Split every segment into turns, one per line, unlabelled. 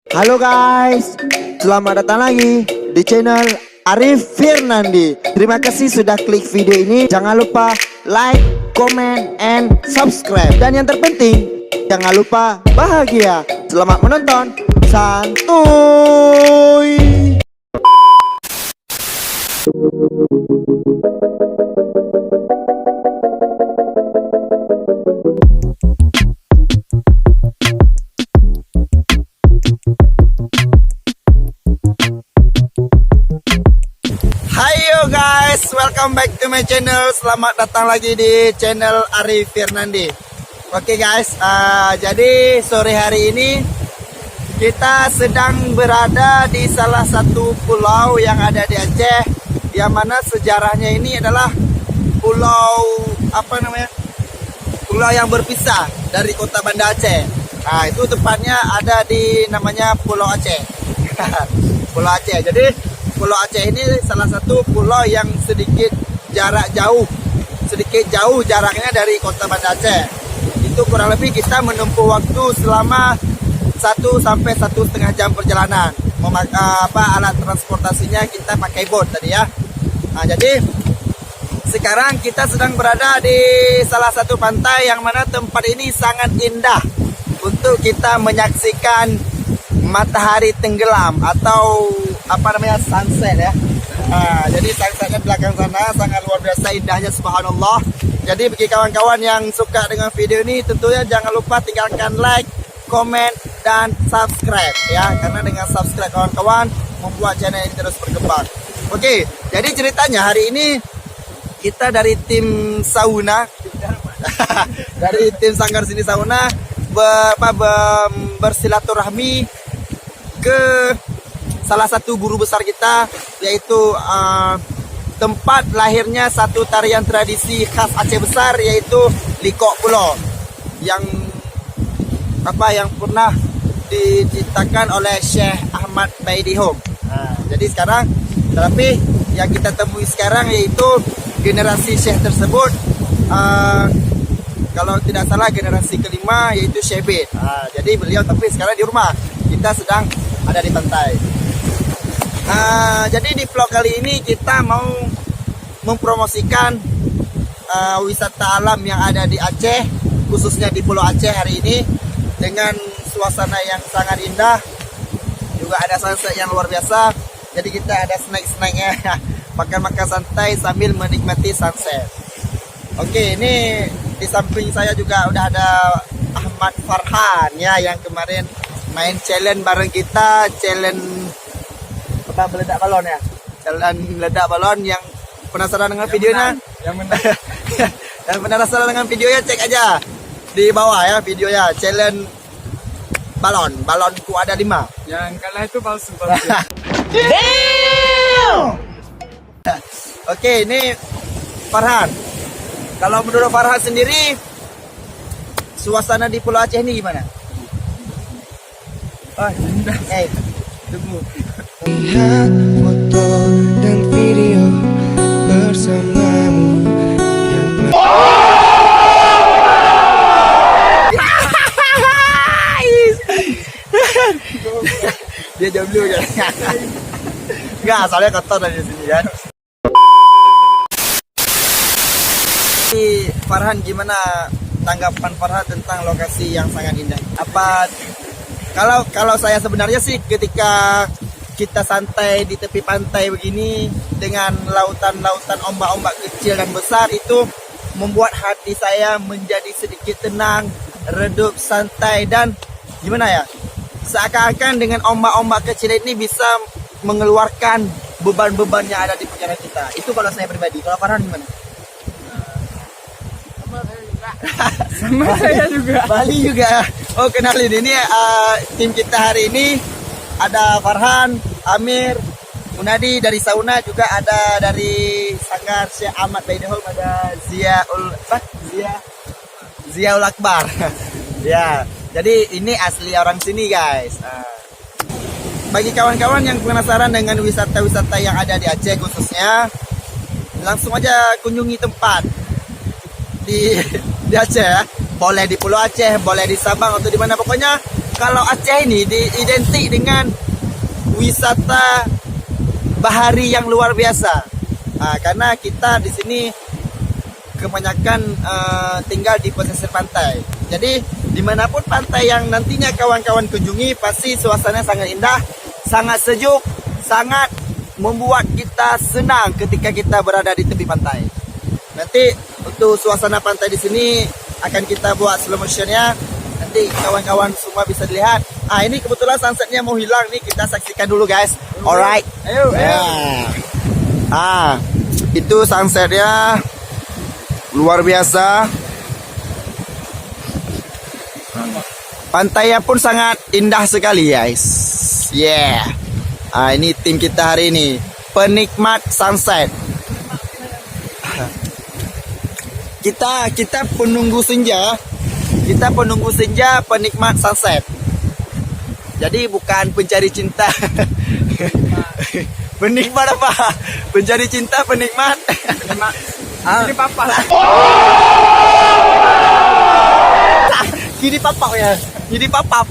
Halo guys, selamat datang lagi di channel Arif Firnandi. Terima kasih sudah klik video ini. Jangan lupa like, comment, and subscribe. Dan yang terpenting, jangan lupa bahagia. Selamat menonton. Santuy. Hayo guys, welcome back to my channel. Selamat datang lagi di channel Arif Firnandi. Oke guys, jadi sore hari ini kita sedang berada di salah satu pulau yang ada di Aceh, yang mana sejarahnya ini adalah pulau pulau yang berpisah dari kota Banda Aceh. Nah, itu tepatnya ada di namanya Pulau Aceh. Pulau Aceh. Jadi Pulau Aceh ini salah satu pulau yang sedikit jauh jaraknya dari kota Banda Aceh. Itu kurang lebih kita menempuh waktu selama 1 sampai 1,5 jam perjalanan. Alat transportasinya kita pakai boat tadi ya. Nah, jadi sekarang kita sedang berada di salah satu pantai yang mana tempat ini sangat indah untuk kita menyaksikan matahari tenggelam atau sunset ya. Nah, jadi sunsetnya belakang sana sangat luar biasa indahnya, subhanallah. Jadi bagi kawan-kawan yang suka dengan video ini, tentunya jangan lupa tinggalkan like, comment, dan subscribe ya, karena dengan subscribe kawan-kawan membuat channel ini terus berkembang. Oke, jadi ceritanya hari ini kita dari tim sauna dari tim Sanggar Sini Sauna bersilaturahmi ke salah satu guru besar kita, yaitu tempat lahirnya satu tarian tradisi khas Aceh besar, yaitu Likok Pulau, yang pernah diciptakan oleh Syekh Ahmad Baidihom. Nah, jadi sekarang, tapi yang kita temui sekarang yaitu generasi Syekh tersebut, kalau tidak salah generasi kelima, yaitu Syekh Bid. Nah, jadi beliau tapi sekarang di rumah, kita sedang ada di pantai. Jadi di vlog kali ini kita mau mempromosikan wisata alam yang ada di Aceh, khususnya di Pulau Aceh hari ini, dengan suasana yang sangat indah. Juga ada sunset yang luar biasa. Jadi kita ada snack-snacknya, makan-makan santai sambil menikmati sunset. Oke, ini di samping saya juga udah ada Ahmad Farhan ya, yang kemarin main challenge bareng kita, challenge meledak balon ya. Challenge meledak balon. Yang penasaran dengan videonya, yang penasaran dengan videonya, cek aja di bawah ya videonya, challenge balonku ada 5.
Yang kalah itu palsu.
Oke, ini Farhan. Kalau menurut Farhan sendiri, suasana di Pulau Aceh ini gimana?
Indah.
Tunggu.
Lihat foto dan video bersamamu yang
Dia jomblo ya. Enggak, soalnya kotor dari sini kan. Farhan, gimana tanggapan Farhan tentang lokasi yang sangat indah? Kalau saya sebenarnya sih, ketika kita santai di tepi pantai begini dengan lautan-lautan ombak-ombak kecil dan besar, itu membuat hati saya menjadi sedikit tenang, redup, santai, dan gimana ya, seakan-akan dengan ombak-ombak kecil ini bisa mengeluarkan beban-beban yang ada di pikiran kita. Itu kalau saya pribadi. Kalau Farhan gimana?
Sama saya juga.
Bali juga. Oh, kenalin, ini tim kita hari ini ada Farhan, Amir, Munadi dari sauna, juga ada dari Sanggar Syekh Ahmad Baidihom, ada Ziaul Akbar. Ya, jadi ini asli orang sini guys. Bagi kawan-kawan yang penasaran dengan wisata-wisata yang ada di Aceh khususnya, langsung aja kunjungi tempat di Aceh ya. Boleh di Pulau Aceh, boleh di Sabang atau di mana, pokoknya kalau Aceh ini identik dengan wisata bahari yang luar biasa. Karena kita di sini kebanyakan tinggal di pesisir pantai. Jadi dimanapun pantai yang nantinya kawan-kawan kunjungi, pasti suasana sangat indah, sangat sejuk, sangat membuat kita senang ketika kita berada di tepi pantai. Nanti untuk suasana pantai di sini akan kita buat slow motionnya. Nanti kawan-kawan semua bisa dilihat. Ini kebetulan sunsetnya mau hilang nih, kita saksikan dulu guys. Alright.
Ayo.
Itu sunsetnya luar biasa. Pantainya pun sangat indah sekali guys. Yeah. Ini tim kita hari ini, penikmat sunset. Kita penunggu senja. Kita penunggu senja, penikmat sunset. Jadi bukan pencari cinta. Penikmat apa? Pencari cinta, penikmat.
Ini papa lah.
Gini papap ya. Jadi papap.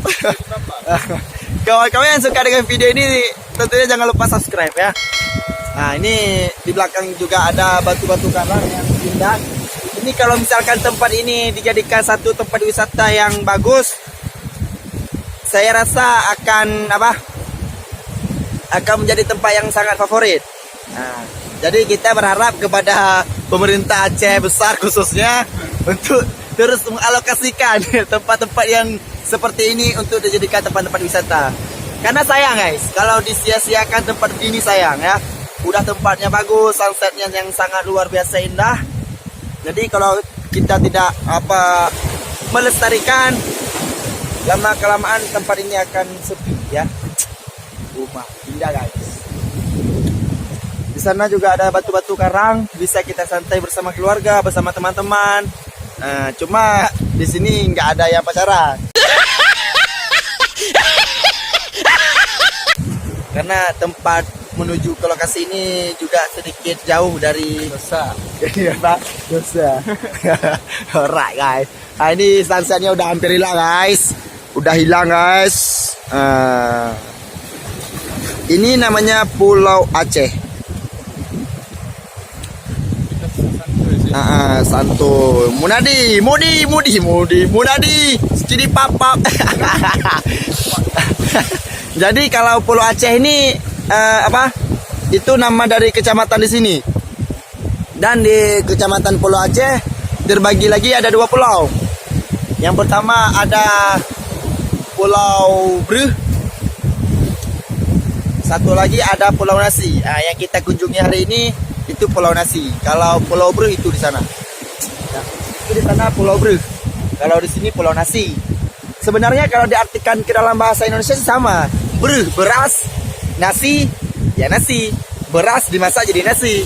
Kawan-kawan yang suka dengan video ini, tentunya jangan lupa subscribe ya. Ini di belakang juga ada batu-batu karang yang indah. Ini kalau misalkan tempat ini dijadikan satu tempat wisata yang bagus, saya rasa akan menjadi tempat yang sangat favorit. Jadi kita berharap kepada pemerintah Aceh besar khususnya untuk terus mengalokasikan tempat-tempat yang seperti ini untuk dijadikan tempat-tempat wisata. Karena sayang guys, kalau disia-siakan tempat ini sayang ya. Udah tempatnya bagus, sunsetnya yang sangat luar biasa indah. Jadi kalau kita tidak melestarikan, lama-kelamaan tempat ini akan sepi ya. Rumah indah guys. Di sana juga ada batu-batu karang, bisa kita santai bersama keluarga, bersama teman-teman. Cuma di sini nggak ada yang pacaran. Karena tempat menuju ke lokasi ini juga sedikit jauh dari dosa. Jadi apa? Dosa. Alright guys. Ini sunsetnya udah hampir hilang guys. Udah hilang guys. Ini namanya Pulau Aceh. Santuy. Munadi. Jadi papap. Jadi kalau Pulau Aceh ini itu nama dari kecamatan di sini. Dan di kecamatan Pulau Aceh terbagi lagi ada 2 pulau. Yang pertama ada Pulau Breh. Satu lagi ada Pulau Nasi. Yang kita kunjungi hari ini itu Pulau Nasi. Kalau Pulau Breh itu di sana. Itu di sana Pulau Breh. Kalau di sini Pulau Nasi. Sebenarnya kalau diartikan ke dalam bahasa Indonesia sama. Breh, beras, nasi, ya nasi. Beras dimasak jadi nasi.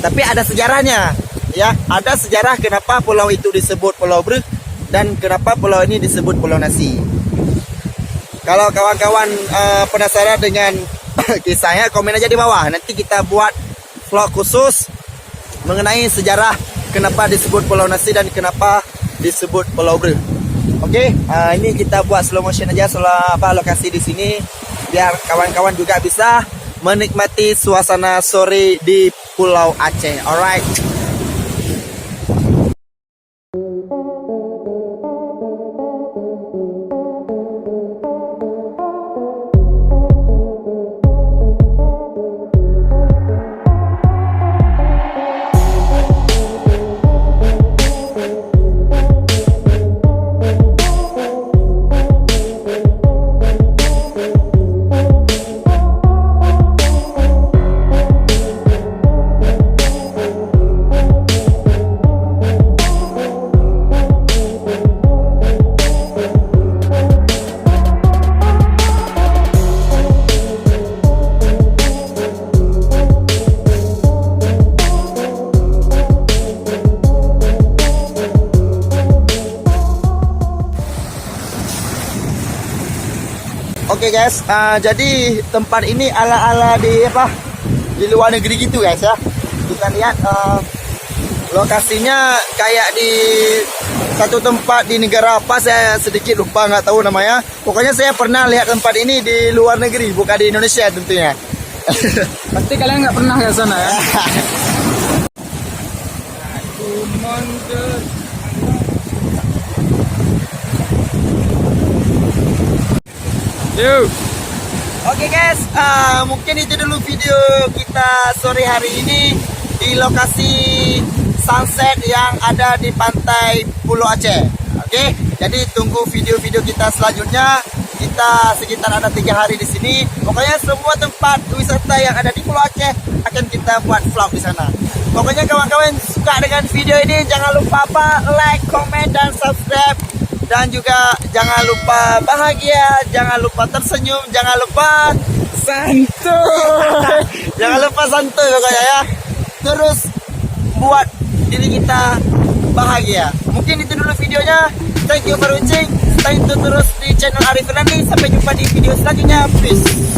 Tapi ada sejarahnya. Ya, ada sejarah kenapa pulau itu disebut Pulau Breh dan kenapa pulau ini disebut Pulau Nasi. Kalau kawan-kawan penasaran dengan kisahnya, komen aja di bawah. Nanti kita buat vlog khusus mengenai sejarah kenapa disebut Pulau Nasi dan kenapa disebut Pulau Breh. Oke, ini kita buat slow motion aja lokasi di sini biar kawan-kawan juga bisa menikmati suasana sore di Pulau Aceh. Alright. Oke guys, jadi tempat ini ala-ala di luar negeri gitu guys ya. Kita lihat lokasinya kayak di satu tempat di negara apa, saya sedikit lupa, nggak tahu namanya. Pokoknya saya pernah lihat tempat ini di luar negeri, bukan di Indonesia tentunya.
Pasti kalian nggak pernah ke sana ya. Yuk.
Oke guys, mungkin itu dulu video kita sore hari ini di lokasi sunset yang ada di pantai Pulau Aceh. Oke, jadi tunggu video-video kita selanjutnya. Kita sekitar ada 3 hari di sini. Pokoknya semua tempat wisata yang ada di Pulau Aceh akan kita buat vlog di sana. Pokoknya kawan-kawan suka dengan video ini, jangan lupa like, comment, dan subscribe. Dan juga jangan lupa bahagia, jangan lupa tersenyum, jangan lupa santuy. Jangan lupa santuy pokoknya ya. Terus buat diri kita bahagia. Mungkin itu dulu videonya. Thank you for watching. Stay tune terus di channel Arif Fernandi. Sampai jumpa di video selanjutnya. Peace.